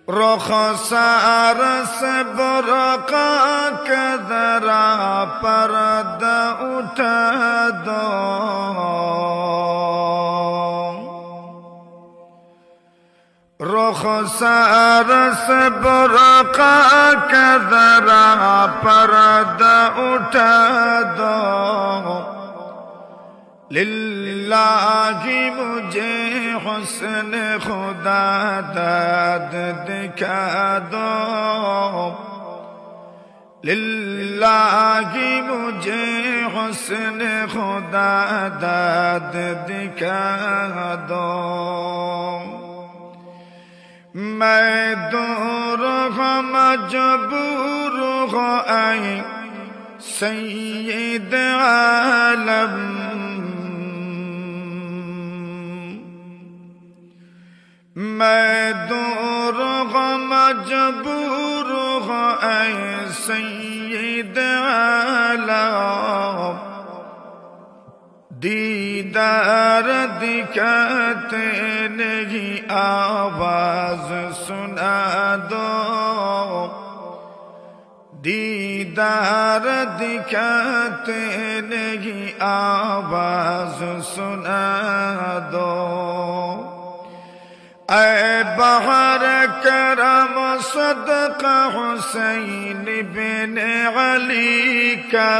रुखसार से बुरका के जरा पर्दा उठा दो, रुखसार से बुरका के जरा पर्दा उठा दो। लिल्लाही मुझे हुस्न खुदा दाद दिखा दो, लिल्लाही मुझे हुस्न खुदा दाद दिखा दो। मैं दूर हूँ मजबूर हो आई सैयद आलम, मैं दूर हूँ मजबूर हो आई सैयद आलम। दीदार दिखाते नहीं आवाज सुना दो, दीदार दिखाते नहीं आवाज सुना दो। ऐ बहर करम सदका हुसैन बिन अली का,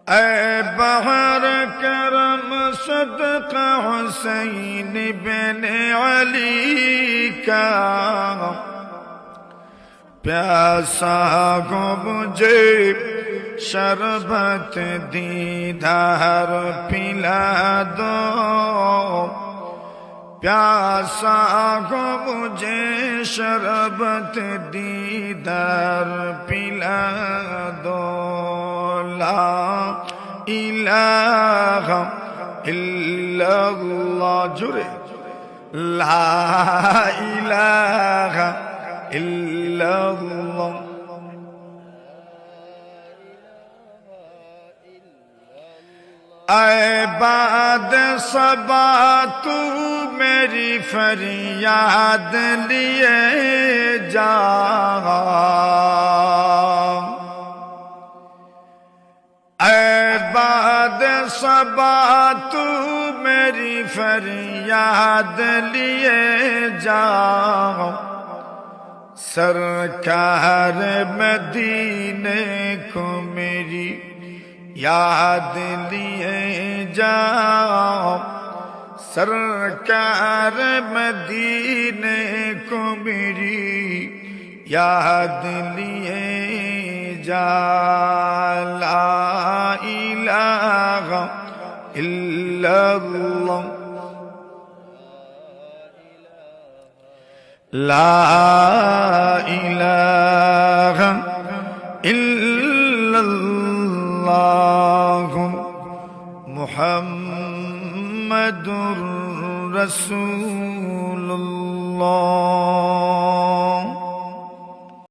ऐ बहर करम सदका हुसैन बिन अली का। प्यासा को मुझे शरबत दीदार पिला दो, प्यासा को मुझे शरबत दीदार पिला दो। ला इलाहा इल्लल्लाह जुरे, ला इलाहा इल्लल्लाह। ऐ बाद सबा तू मेरी फरियाद लिए जा, ऐ बाद सबा तू मेरी फरियाद लिए जा। सरकार मदीने को मेरी याद लिए जाओ, सरकार मदीने को मेरी याद लिए जा। ला इलाहा इल्लल्लाह, ला इलाहा इल्लल्लाह मुहम्मदुर रसूलुल्लाह। 「 रसूलुल्लाह।